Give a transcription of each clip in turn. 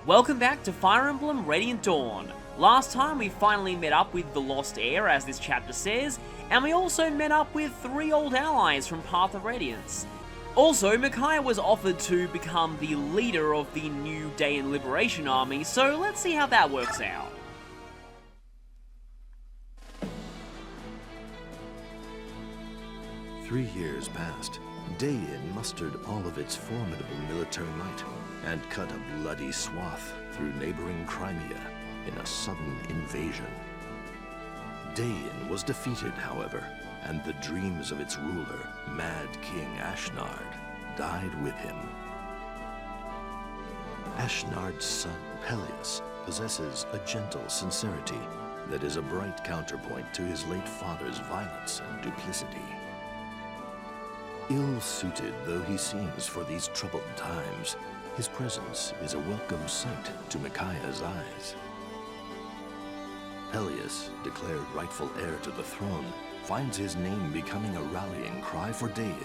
Welcome back to Fire Emblem Radiant Dawn. Last time we finally met up with the Lost Heir, as this chapter says, and we also met up with 3 old allies from Path of Radiance. Also, Micaiah was offered to become the leader of the new Daein Liberation Army, so let's see how that works out. Three years passed. Daein mustered all of its formidable military might and cut a bloody swath through neighboring Crimea in a sudden invasion. Daein was defeated, however, and the dreams of its ruler, Mad King Ashnard, died with him. Ashnard's son, Peleus, possesses a gentle sincerity that is a bright counterpoint to his late father's violence and duplicity. Ill-suited though he seems for these troubled times, his presence is a welcome sight to Micaiah's eyes. Peleus, declared rightful heir to the throne, finds his name becoming a rallying cry for Daein.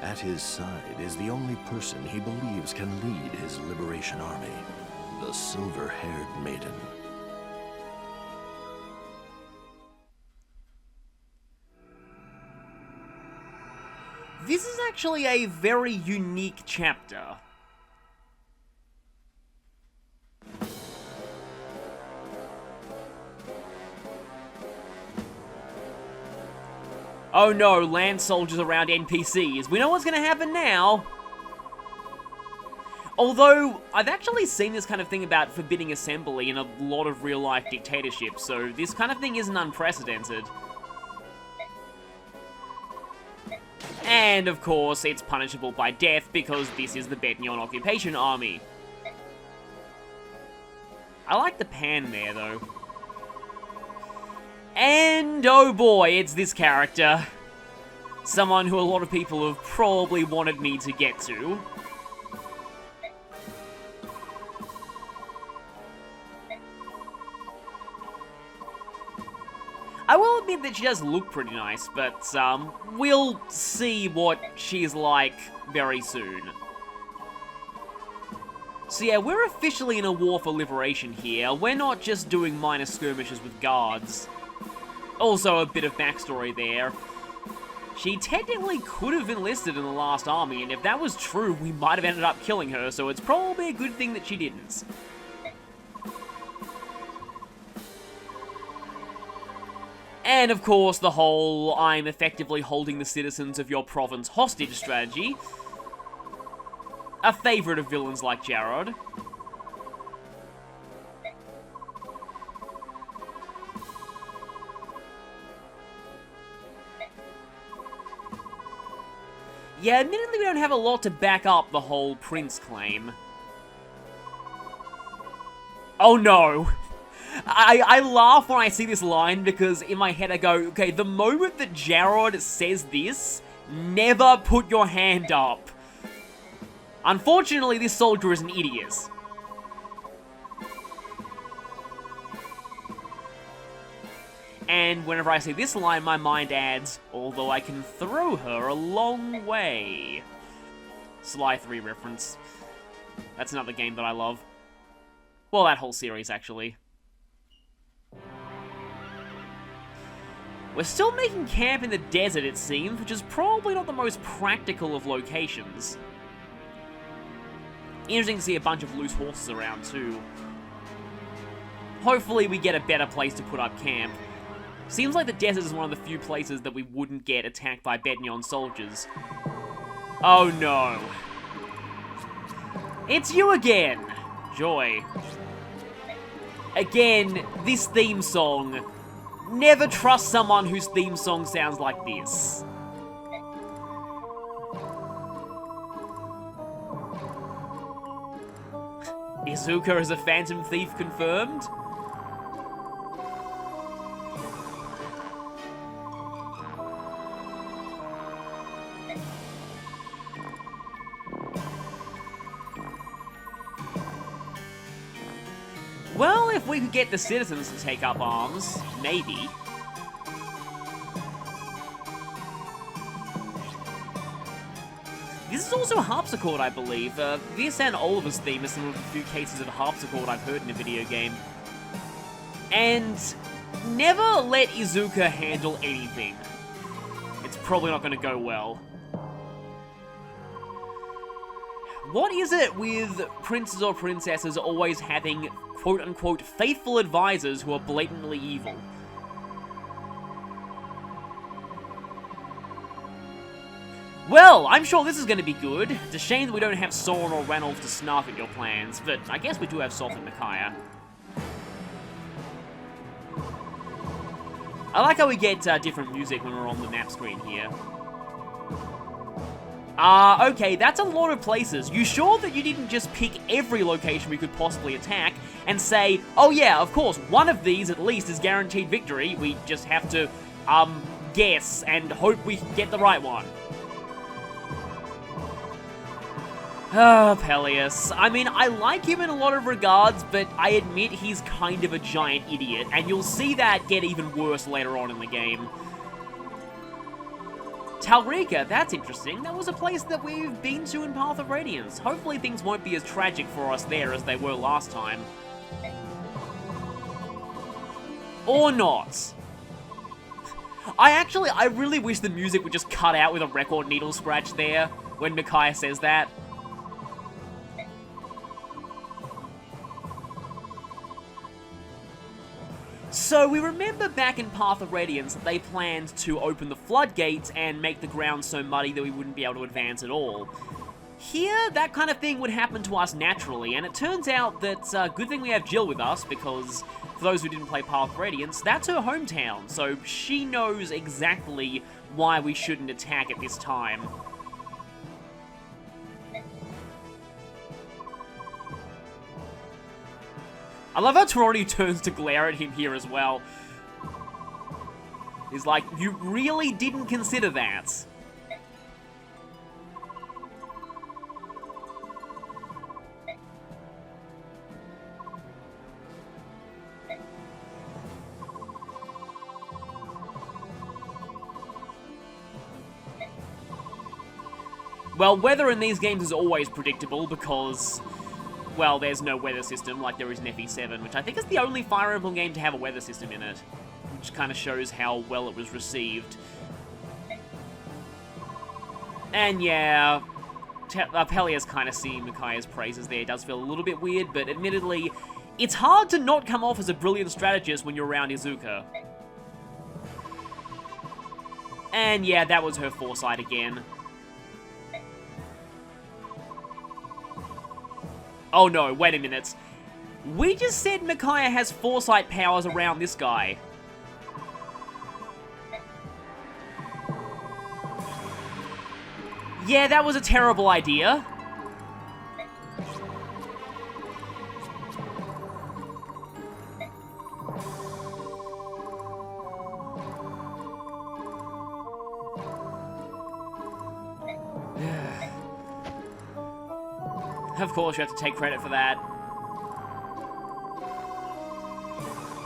At his side is the only person he believes can lead his liberation army, the silver-haired maiden. This is actually a very unique chapter. Oh no, land soldiers around NPCs. We know what's gonna happen now. Although, I've actually seen this kind of thing about forbidding assembly in a lot of real-life dictatorships, so this kind of thing isn't unprecedented. And, of course, it's punishable by death because this is the Battalion Occupation Army. I like the pan there, though. And, oh boy, it's this character. Someone who a lot of people have probably wanted me to get to. I will admit that she does look pretty nice, but we'll see what she's like very soon. So yeah, we're officially in a war for liberation here. We're not just doing minor skirmishes with guards. Also, a bit of backstory there. She technically could have enlisted in the last army, and if that was true, we might have ended up killing her, so it's probably a good thing that she didn't. And of course, the whole I'm effectively holding the citizens of your province hostage strategy. A favourite of villains like Jarod. Yeah, admittedly we don't have a lot to back up the whole Prince claim. Oh no! I laugh when I see this line because in my head I go, okay, the moment that Jarod says this, never put your hand up. Unfortunately, this soldier is an idiot. And whenever I see this line, my mind adds, although I can throw her a long way. Sly 3 reference. That's another game that I love. Well, that whole series, actually. We're still making camp in the desert, it seems, which is probably not the most practical of locations. Interesting to see a bunch of loose horses around, too. Hopefully we get a better place to put up camp. Seems like the desert is one of the few places that we wouldn't get attacked by Battalion soldiers. Oh no. It's you again! Joy. Again, this theme song. Never trust someone whose theme song sounds like this. Izuka is a phantom thief confirmed? Well, if we could get the citizens to take up arms, maybe. This is This is also a harpsichord, I believe. This and Oliver's theme are some of the few cases of harpsichord I've heard in a video game. And never let Izuka handle anything. It's probably not going to go well. What is it with princes or princesses always having quote-unquote faithful advisors who are blatantly evil? Well, I'm sure this is going to be good. It's a shame that we don't have Soren or Ranulf to snark at your plans, but I guess we do have Soph and Micaiah. I like how we get different music when we're on the map screen here. Okay, that's a lot of places. You sure that you didn't just pick every location we could possibly attack and say, oh yeah, of course, one of these at least is guaranteed victory. We just have to, guess and hope we get the right one. Peleus. I mean, I like him in a lot of regards, but I admit he's kind of a giant idiot, and you'll see that get even worse later on in the game. Talrika, that's interesting. That was a place that we've been to in Path of Radiance. Hopefully things won't be as tragic for us there as they were last time. Or not. I really wish the music would just cut out with a record needle scratch there when Micaiah says that. So we remember back in Path of Radiance that they planned to open the floodgates and make the ground so muddy that we wouldn't be able to advance at all. Here, that kind of thing would happen to us naturally, and it turns out that good thing we have Jill with us, because for those who didn't play Path of Radiance, that's her hometown, so she knows exactly why we shouldn't attack at this time. I love how Toroni turns to glare at him here as well. He's like, you really didn't consider that. Well, weather in these games is always predictable because, well, there's no weather system like there is in FE7, which I think is the only Fire Emblem game to have a weather system in it, which kind of shows how well it was received. And yeah, Pelias kind of seeing Micaiah's praises there. It does feel a little bit weird, but admittedly, it's hard to not come off as a brilliant strategist when you're around Izuka. And yeah, that was her foresight again. Oh no, wait a minute. We just said Micaiah has foresight powers around this guy. Yeah, that was a terrible idea. Of course, you have to take credit for that.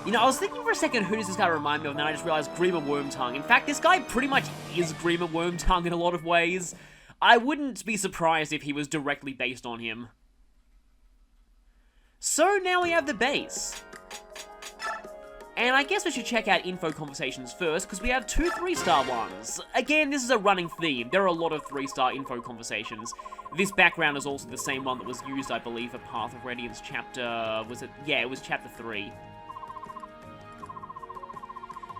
You know, I was thinking for a second, who does this guy remind me of, and then I just realized Grima Wormtongue. In fact, this guy pretty much is Grima Wormtongue in a lot of ways. I wouldn't be surprised if he was directly based on him. So now we have the base. And I guess we should check out info conversations first, because we have 2 3-star ones. Again, this is a running theme. There are a lot of 3-star info conversations. This background is also the same one that was used, I believe, for Path of Radiance chapter... was it? Yeah, it was chapter 3.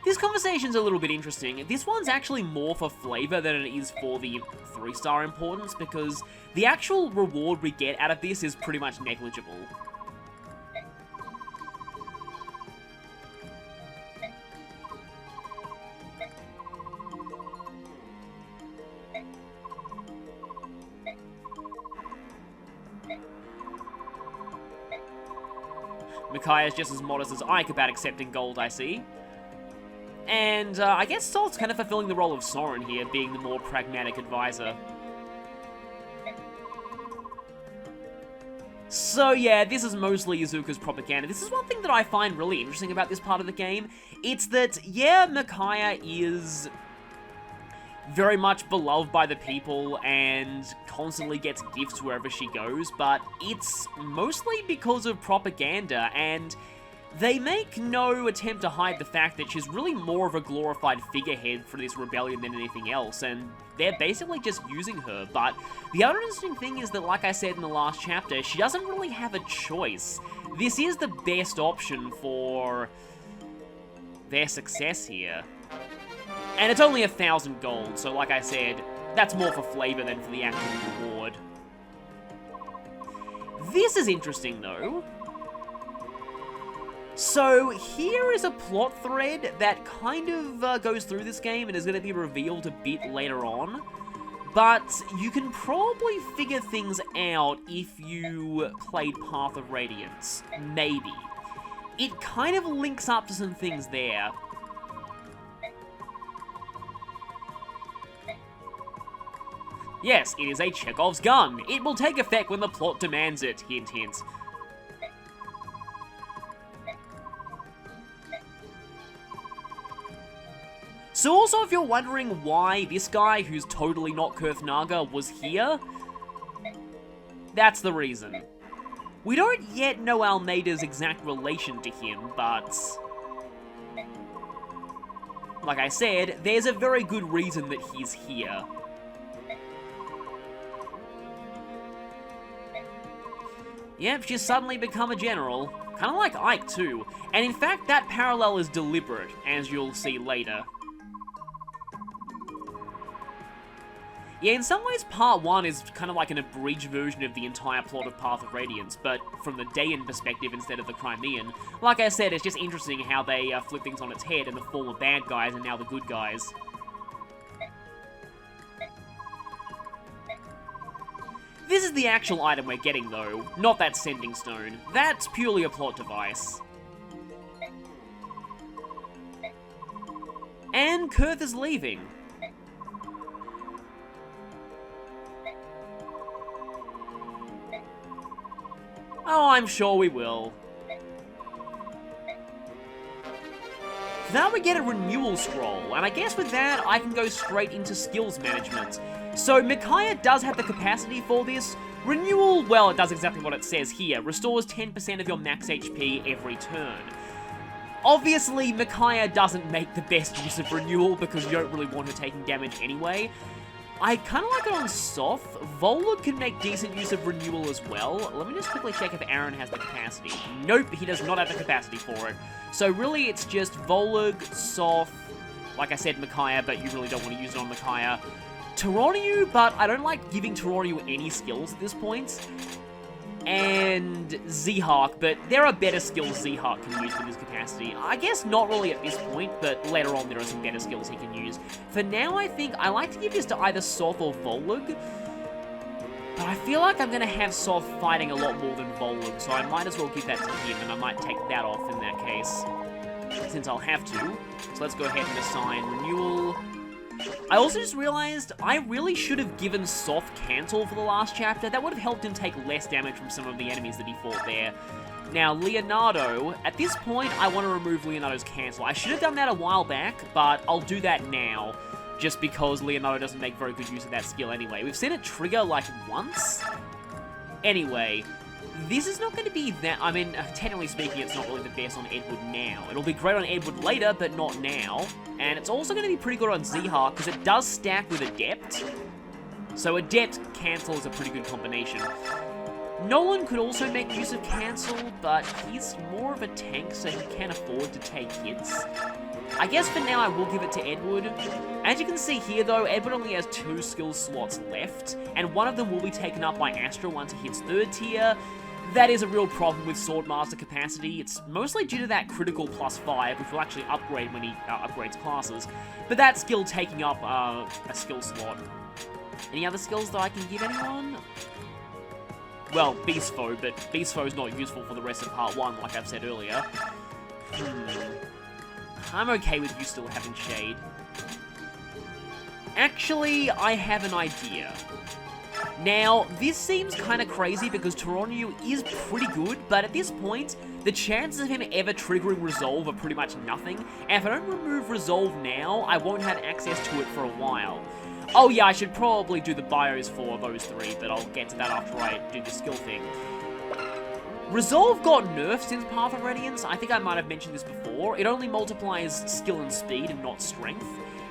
This conversation's a little bit interesting. This one's actually more for flavor than it is for the 3-star importance, because the actual reward we get out of this is pretty much negligible. Micaiah's just as modest as Ike about accepting gold, I see. And I guess Salt's kind of fulfilling the role of Soren here, being the more pragmatic advisor. So yeah, this is mostly Izuka's propaganda. This is one thing that I find really interesting about this part of the game. It's that, yeah, Micaiah is... very much beloved by the people and constantly gets gifts wherever she goes, but it's mostly because of propaganda, and they make no attempt to hide the fact that she's really more of a glorified figurehead for this rebellion than anything else, and they're basically just using her. But the other interesting thing is that, like I said in the last chapter, she doesn't really have a choice. This is the best option for their success here. And it's only 1,000 gold, so like I said, that's more for flavor than for the actual reward. This is interesting, though. So, here is a plot thread that kind of goes through this game and is going to be revealed a bit later on. But you can probably figure things out if you played Path of Radiance. Maybe. It kind of links up to some things there. Yes, it is a Chekhov's gun. It will take effect when the plot demands it. Hint, hint. So also, if you're wondering why this guy, who's totally not Kurth Naga, was here, that's the reason. We don't yet know Almeida's exact relation to him, but like I said, there's a very good reason that he's here. Yep, she's suddenly become a general. Kind of like Ike, too. And in fact, that parallel is deliberate, as you'll see later. Yeah, in some ways, Part 1 is kind of like an abridged version of the entire plot of Path of Radiance, but from the Dayan perspective instead of the Crimean. Like I said, it's just interesting how they flip things on its head, and the former bad guys and now the good guys. This is the actual item we're getting, though, not that sending stone. That's purely a plot device. And Kurth is leaving. Oh, I'm sure we will. Now we get a renewal scroll, and I guess with that, I can go straight into skills management. So, Micaiah does have the capacity for this. Renewal, well, it does exactly what it says here. Restores 10% of your max HP every turn. Obviously, Micaiah doesn't make the best use of renewal because you don't really want her taking damage anyway. I kind of like it on Soth. Volug can make decent use of renewal as well. Let me just quickly check if Aaron has the capacity. Nope, he does not have the capacity for it. So really, it's just Volug, Soth, like I said, Micaiah, but you really don't want to use it on Micaiah. Taroniu, but I don't like giving Taroniu any skills at this point. And Zehawk, but there are better skills Zehawk can use with his capacity. I guess not really at this point, but later on there are some better skills he can use. For now, I think I like to give this to either Soth or Volug, but I feel like I'm going to have Soth fighting a lot more than Volug, so I might as well give that to him, and I might take that off in that case, since I'll have to. So let's go ahead and assign Renewal. I also just realized I really should have given Soth Cancel for the last chapter. That would have helped him take less damage from some of the enemies that he fought there. Now, Leonardo, at this point, I want to remove Leonardo's Cancel. I should have done that a while back, but I'll do that now, just because Leonardo doesn't make very good use of that skill anyway. We've seen it trigger, like, once. Anyway, this is not going to be that... I mean, technically speaking, it's not really the best on Edward now. It'll be great on Edward later, but not now. And it's also going to be pretty good on Zehawk, because it does stack with Adept. So Adept Cancel is a pretty good combination. Nolan could also make use of Cancel, but he's more of a tank, so he can't afford to take hits. I guess for now I will give it to Edward. As you can see here though, Edward only has 2 skill slots left, and one of them will be taken up by Astra once he hits 3rd tier. That is a real problem with Swordmaster capacity. It's mostly due to that critical +5, which will actually upgrade when he upgrades classes, but that skill taking up a skill slot. Any other skills that I can give anyone? Well, Beast Foe, but Beast Foe is not useful for the rest of Part 1, like I've said earlier. I'm okay with you still having Shade. Actually, I have an idea. Now, this seems kinda crazy because Toronyu is pretty good, but at this point, the chances of him ever triggering Resolve are pretty much nothing, and if I don't remove Resolve now, I won't have access to it for a while. Oh yeah, I should probably do the bios for those three, but I'll get to that after I do the skill thing. Resolve got nerfed since Path of Radiance. I think I might have mentioned this before. It only multiplies skill and speed and not strength.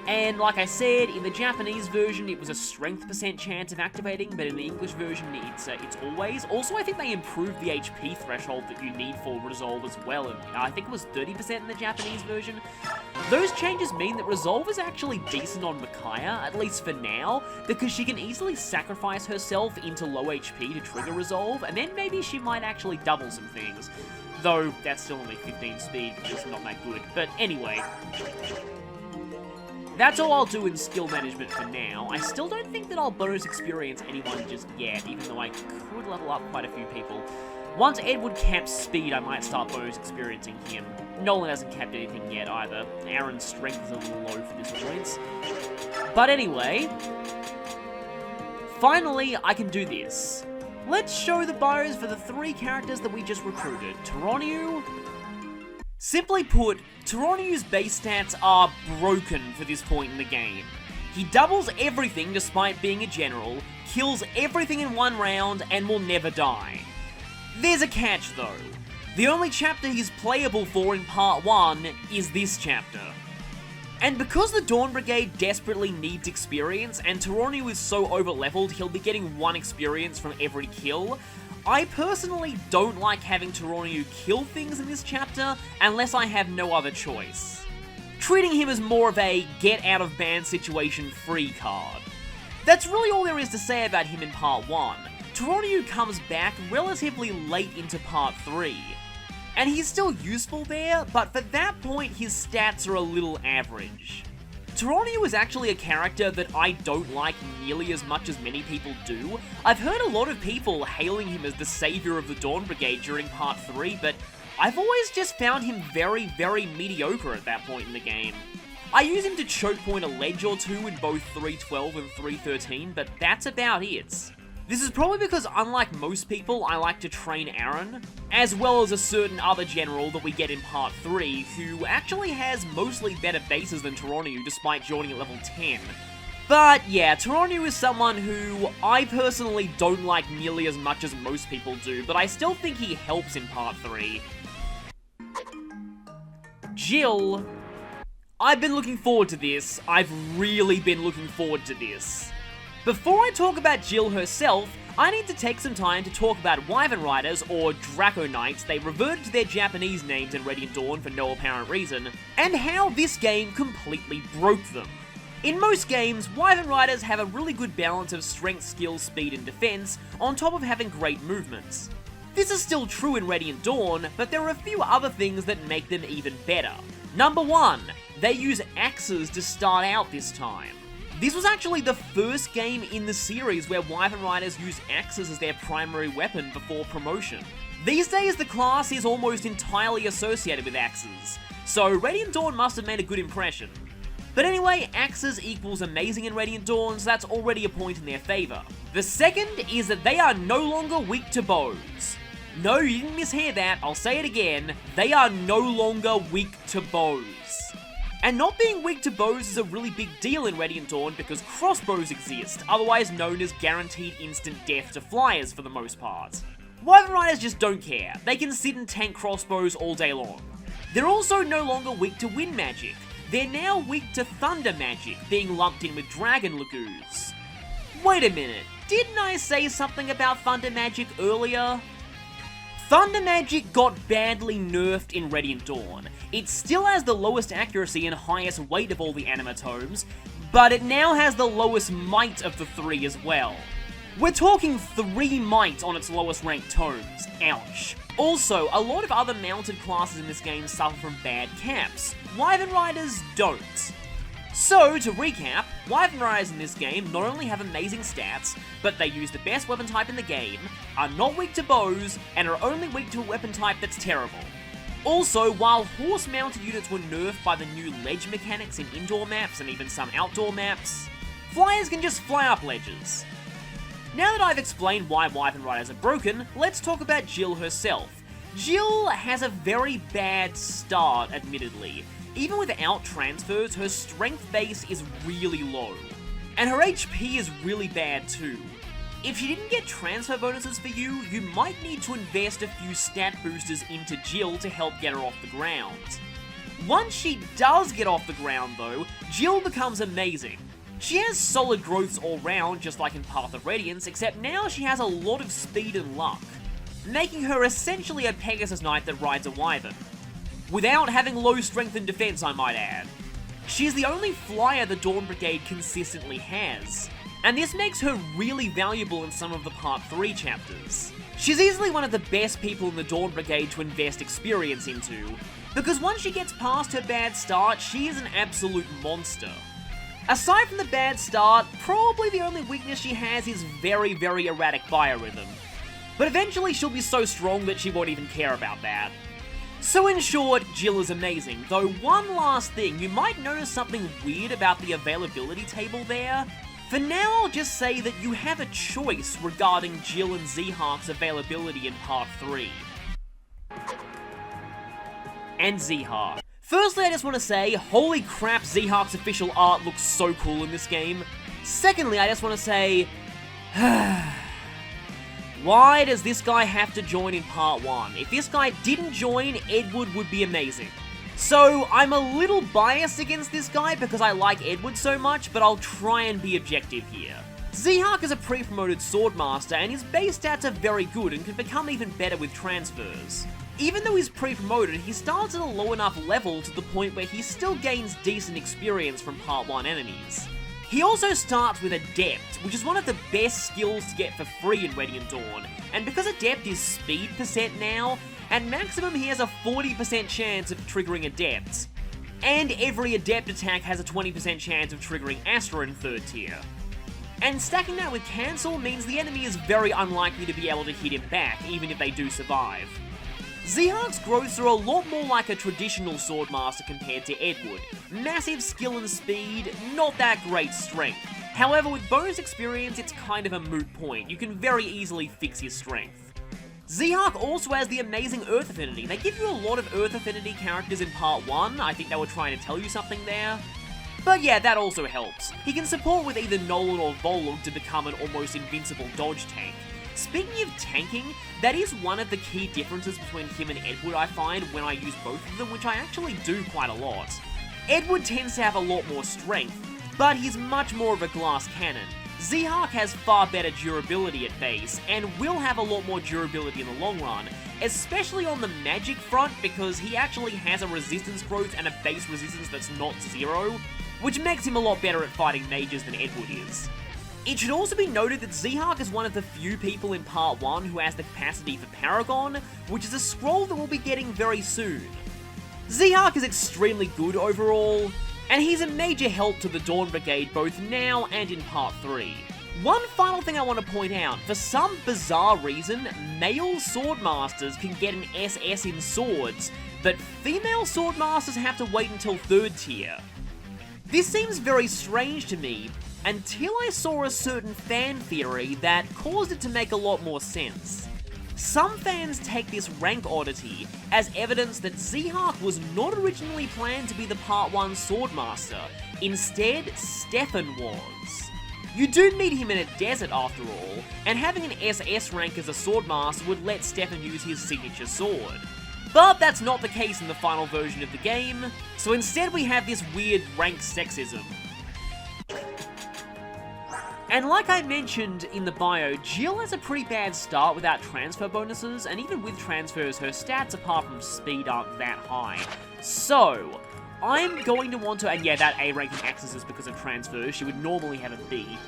And like I said, in the Japanese version, it was a strength % chance of activating, but in the English version, it's always. Also, I think they improved the HP threshold that you need for Resolve as well, and I think it was 30% in the Japanese version. Those changes mean that Resolve is actually decent on Micaiah, at least for now, because she can easily sacrifice herself into low HP to trigger Resolve, and then maybe she might actually double some things. Though, that's still only 15 speed, which is not that good. But anyway, that's all I'll do in skill management for now. I still don't think that I'll bonus experience anyone just yet, even though I could level up quite a few people. Once Edward caps speed, I might start bonus experiencing him. Nolan hasn't capped anything yet either. Aaron's strength is a little low for this point. But anyway, finally I can do this. Let's show the bios for the 3 characters that we just recruited. Toronyu. Simply put, Toronyu's base stats are broken for this point in the game. He doubles everything despite being a general, kills everything in one round, and will never die. There's a catch though. The only chapter he's playable for in part 1 is this chapter. And because the Dawn Brigade desperately needs experience, and Toronyu is so overleveled he'll be getting 1 experience from every kill, I personally don't like having Toronyu kill things in this chapter unless I have no other choice. Treating him as more of a get out of band situation free card. That's really all there is to say about him in part 1. Toronyu comes back relatively late into part 3. And he's still useful there, but for that point his stats are a little average. Toronyu is actually a character that I don't like nearly as much as many people do. I've heard a lot of people hailing him as the savior of the Dawn Brigade during part 3, but I've always just found him very, very mediocre at that point in the game. I use him to choke point a ledge or two in both 3.12 and 3.13, but that's about it. This is probably because, unlike most people, I like to train Aaron, as well as a certain other general that we get in part 3, who actually has mostly better bases than Toronyu despite joining at level 10. But yeah, Toronyu is someone who I personally don't like nearly as much as most people do, but I still think he helps in part 3. Jill. I've been looking forward to this. I've really been looking forward to this. Before I talk about Jill herself, I need to take some time to talk about Wyvern Riders, or Draco Knights, they reverted to their Japanese names in Radiant Dawn for no apparent reason, and how this game completely broke them. In most games, Wyvern Riders have a really good balance of strength, skill, speed, and defense, on top of having great movements. This is still true in Radiant Dawn, but there are a few other things that make them even better. Number 1, they use axes to start out this time. This was actually the first game in the series where Wyvern Riders use axes as their primary weapon before promotion. These days, the class is almost entirely associated with axes, so Radiant Dawn must have made a good impression. But anyway, axes equals amazing in Radiant Dawn, so that's already a point in their favour. The second is that they are no longer weak to bows. No, you didn't mishear that, I'll say it again, they are no longer weak to bows. And not being weak to bows is a really big deal in Radiant Dawn because crossbows exist, otherwise known as guaranteed instant death to flyers for the most part. Wyvern Riders just don't care, they can sit and tank crossbows all day long. They're also no longer weak to wind magic, they're now weak to thunder magic, being lumped in with dragon lagoons. Wait a minute, didn't I say something about thunder magic earlier? Thunder magic got badly nerfed in Radiant Dawn. It still has the lowest accuracy and highest weight of all the animatomes, but it now has the lowest might of the 3 as well. We're talking 3 might on its lowest ranked tomes, ouch. Also, a lot of other mounted classes in this game suffer from bad caps. Wyvern Riders don't. So, to recap, Wyvern Riders in this game not only have amazing stats, but they use the best weapon type in the game, are not weak to bows, and are only weak to a weapon type that's terrible. Also, while horse-mounted units were nerfed by the new ledge mechanics in indoor maps and even some outdoor maps, flyers can just fly up ledges. Now that I've explained why Wyvern Riders are broken, let's talk about Jill herself. Jill has a very bad start, admittedly. Even without transfers, her strength base is really low. And her HP is really bad too. If she didn't get transfer bonuses for you, you might need to invest a few stat boosters into Jill to help get her off the ground. Once she does get off the ground though, Jill becomes amazing. She has solid growths all round, just like in Path of Radiance, except now she has a lot of speed and luck, making her essentially a Pegasus Knight that rides a Wyvern. Without having low strength and defense, I might add. She's the only flyer the Dawn Brigade consistently has, and this makes her really valuable in some of the Part 3 chapters. She's easily one of the best people in the Dawn Brigade to invest experience into, because once she gets past her bad start, she is an absolute monster. Aside from the bad start, probably the only weakness she has is very, very erratic biorhythm. But eventually she'll be so strong that she won't even care about that. So in short, Jill is amazing, though one last thing, you might notice something weird about the availability table there. For now, I'll just say that you have a choice regarding Jill and Zehark's availability in Part 3. And Zehark. Firstly, I just want to say, holy crap, Zehark's official art looks so cool in this game. Secondly, I just want to say, why does this guy have to join in Part 1? If this guy didn't join, Edward would be amazing. So, I'm a little biased against this guy because I like Edward so much, but I'll try and be objective here. Zehark is a pre-promoted Swordmaster, and his base stats are very good and can become even better with transfers. Even though he's pre-promoted, he starts at a low enough level to the point where he still gains decent experience from Part 1 enemies. He also starts with Adept, which is one of the best skills to get for free in Radiant Dawn, and because Adept is speed percent now, at maximum he has a 40% chance of triggering Adept. And every Adept attack has a 20% chance of triggering Astra in 3rd tier. And stacking that with Cancel means the enemy is very unlikely to be able to hit him back, even if they do survive. Zehark's growths are a lot more like a traditional Swordmaster compared to Edward. Massive skill and speed, not that great strength. However, with bonus experience, it's kind of a moot point. You can very easily fix his strength. Zehark also has the amazing Earth Affinity. They give you a lot of Earth Affinity characters in Part 1, I think they were trying to tell you something there. But yeah, that also helps. He can support with either Nolan or Volug to become an almost invincible dodge tank. Speaking of tanking, that is one of the key differences between him and Edward I find when I use both of them, which I actually do quite a lot. Edward tends to have a lot more strength, but he's much more of a glass cannon. Zehark has far better durability at base, and will have a lot more durability in the long run, especially on the magic front because he actually has a resistance growth and a base resistance that's not 0, which makes him a lot better at fighting mages than Edward is. It should also be noted that Zehark is one of the few people in Part 1 who has the capacity for Paragon, which is a scroll that we'll be getting very soon. Zehark is extremely good overall, and he's a major help to the Dawn Brigade both now and in Part 3. One final thing I want to point out, for some bizarre reason, male Swordmasters can get an SS in Swords, but female Swordmasters have to wait until 3rd tier. This seems very strange to me, until I saw a certain fan theory that caused it to make a lot more sense. Some fans take this rank oddity as evidence that Zehark was not originally planned to be the Part 1 Swordmaster, instead Stefan was. You do meet him in a desert after all, and having an SS rank as a Swordmaster would let Stefan use his signature sword. But that's not the case in the final version of the game, so instead we have this weird rank sexism. And like I mentioned in the bio, Jill has a pretty bad start without transfer bonuses, and even with transfers, her stats apart from speed aren't that high. So, I'm going to want to, and yeah, that A rank in Axis is because of transfers, she would normally have a B.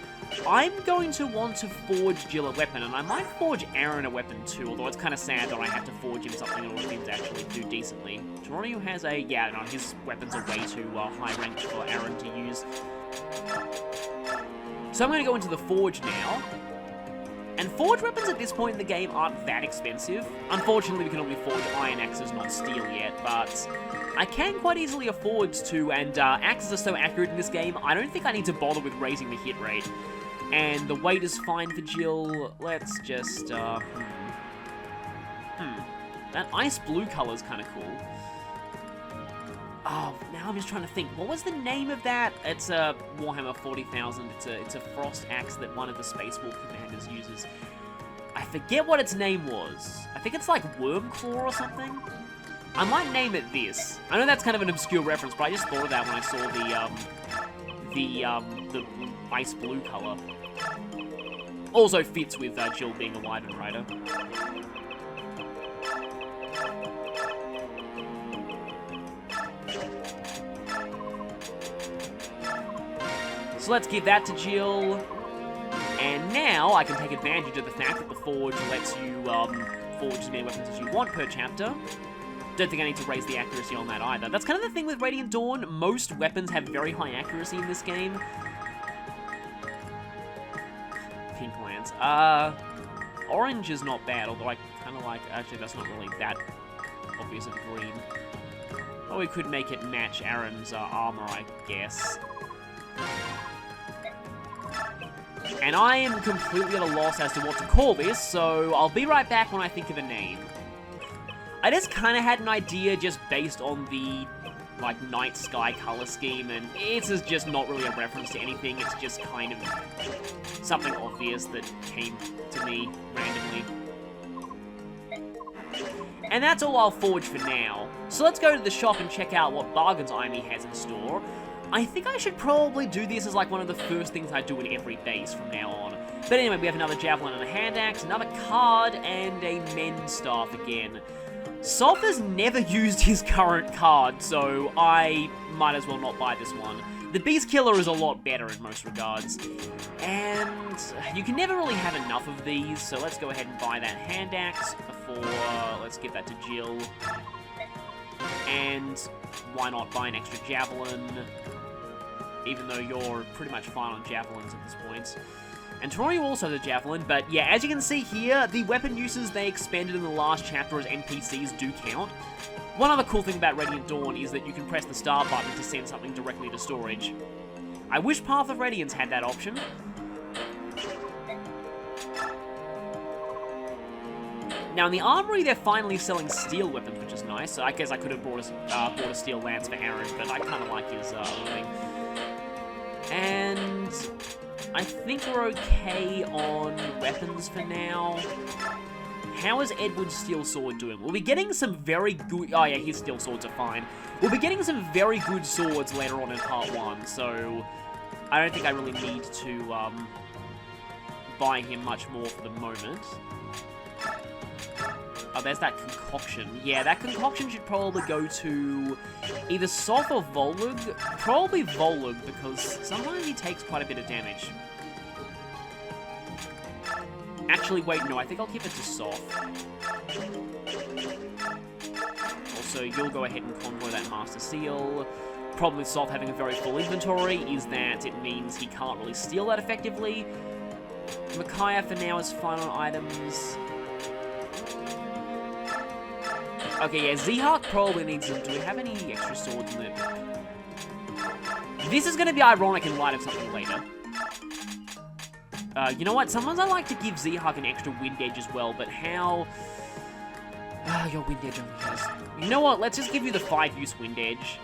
I'm going to want to forge Jill a weapon, and I might forge Aaron a weapon too, although it's kind of sad that I have to forge him something in order for him to actually do decently. Geronimo has a, yeah, no, his weapons are way too high ranked for Aaron to use. So I'm going to go into the Forge now, and Forge weapons at this point in the game aren't that expensive. Unfortunately, we can only forge Iron Axes, not Steel yet, but I can quite easily afford to, and axes are so accurate in this game, I don't think I need to bother with raising the hit rate. And the weight is fine for Jill. Let's just, That ice blue color is kind of cool. Oh, now I'm just trying to think. What was the name of that? It's a Warhammer 40,000. It's a frost axe that one of the Space Wolf commanders uses. I forget what its name was. I think it's like Wormclaw or something. I might name it this. I know that's kind of an obscure reference, but I just thought of that when I saw the ice blue color. Also fits with Jill being a Wyvern Rider. So let's give that to Jill. And now I can take advantage of the fact that the Forge lets you forge as many weapons as you want per chapter. Don't think I need to raise the accuracy on that either. That's kind of the thing with Radiant Dawn. Most weapons have very high accuracy in this game. Pink Lance. Orange is not bad, although I kind of like... Actually, that's not really that obvious of green. Well, we could make it match Aaron's armor, I guess. And I am completely at a loss as to what to call this, so I'll be right back when I think of a name. I just kind of had an idea just based on the, like, night sky color scheme, and it's just not really a reference to anything, it's just kind of something obvious that came to me randomly. And that's all I'll forge for now. So let's go to the shop and check out what bargains Imi has in store. I think I should probably do this as like one of the first things I do in every base from now on. But anyway, we have another javelin and a hand axe, another card, and a men's staff again. Soph has never used his current card, so I might as well not buy this one. The Beast Killer is a lot better in most regards. And you can never really have enough of these, so let's go ahead and buy that hand axe before, let's give that to Jill. And why not buy an extra javelin? Even though you're pretty much fine on javelins at this point. And Tori also has a javelin, but yeah, as you can see here, the weapon uses they expanded in the last chapter as NPCs do count. One other cool thing about Radiant Dawn is that you can press the start button to send something directly to storage. I wish Path of Radiance had that option. Now, in the armory, they're finally selling steel weapons, which is nice. So I guess I could have bought a steel lance for Aaron, but I kind of like his thing. And I think we're okay on weapons for now. How is Edward's steel sword doing? We'll be getting some very good... Oh yeah, his steel swords are fine. We'll be getting some very good swords later on in part 1, so I don't think I really need to buy him much more for the moment. Oh, there's that concoction. Yeah, that concoction should probably go to either Soph or Volug. Probably Volug, because sometimes he takes quite a bit of damage. Actually, wait, no, I think I'll give it to Soph. Also, you'll go ahead and convoy that Master Seal. Problem with Soph having a very full inventory is that it means he can't really steal that effectively. Micaiah for now is fine on items. Okay, yeah, Zehak probably needs them. Do we have any extra swords in there? This is going to be ironic in light of something later. You know what? Sometimes I like to give Zehak an extra wind edge as well, but how... your wind edge only has... You know what? Let's just give you the 5-use wind edge.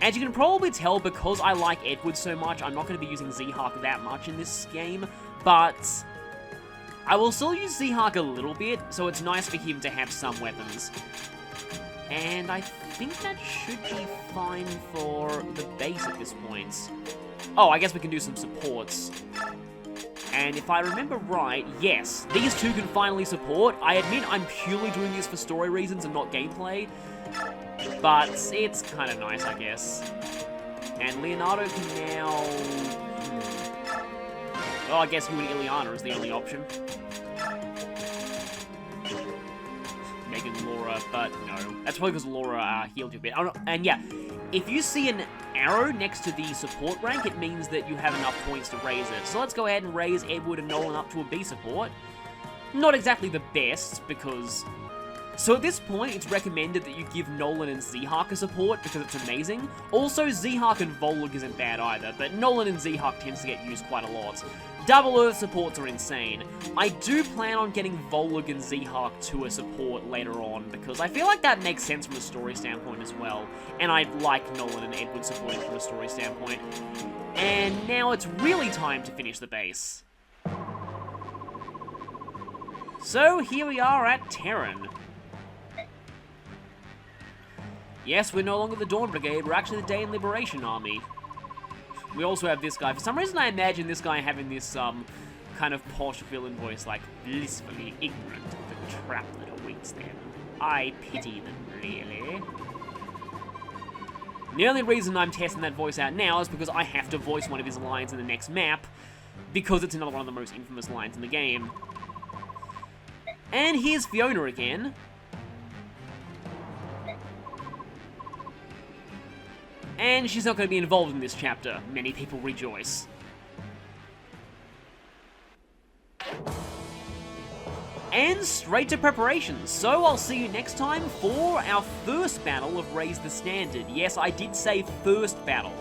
As you can probably tell, because I like Edward so much, I'm not going to be using Zehak that much in this game, but... I will still use Zehak a little bit, so it's nice for him to have some weapons. And I think that should be fine for the base at this point. Oh, I guess we can do some supports. And if I remember right, yes, these two can finally support. I admit I'm purely doing this for story reasons and not gameplay, but it's kind of nice, I guess. And Leonardo can now... Oh, I guess you and Ileana is the only option. Megan, Laura, but no. That's probably because Laura healed you a bit. Oh, no. And yeah, if you see an arrow next to the support rank, it means that you have enough points to raise it. So let's go ahead and raise Edward and Nolan up to a B support. Not exactly the best, because... So at this point, it's recommended that you give Nolan and Zehak a support, because it's amazing. Also, Zehak and Volug isn't bad either, but Nolan and Zehak tends to get used quite a lot. Double Earth supports are insane. I do plan on getting Volug and Zehawk to a support later on, because I feel like that makes sense from a story standpoint as well, and I like Nolan and Edward supporting from a story standpoint. And now it's really time to finish the base. So here we are at Terran. Yes, we're no longer the Dawn Brigade, we're actually the Day and Liberation Army. We also have this guy. For some reason I imagine this guy having this, kind of posh villain voice, like, blissfully ignorant of the trap that awaits them. I pity them, really. The only reason I'm testing that voice out now is because I have to voice one of his lines in the next map, because it's another one of the most infamous lines in the game. And here's Fiona again. And she's not going to be involved in this chapter. Many people rejoice. And straight to preparations. So I'll see you next time for our first battle of Raise the Standard. Yes, I did say first battle.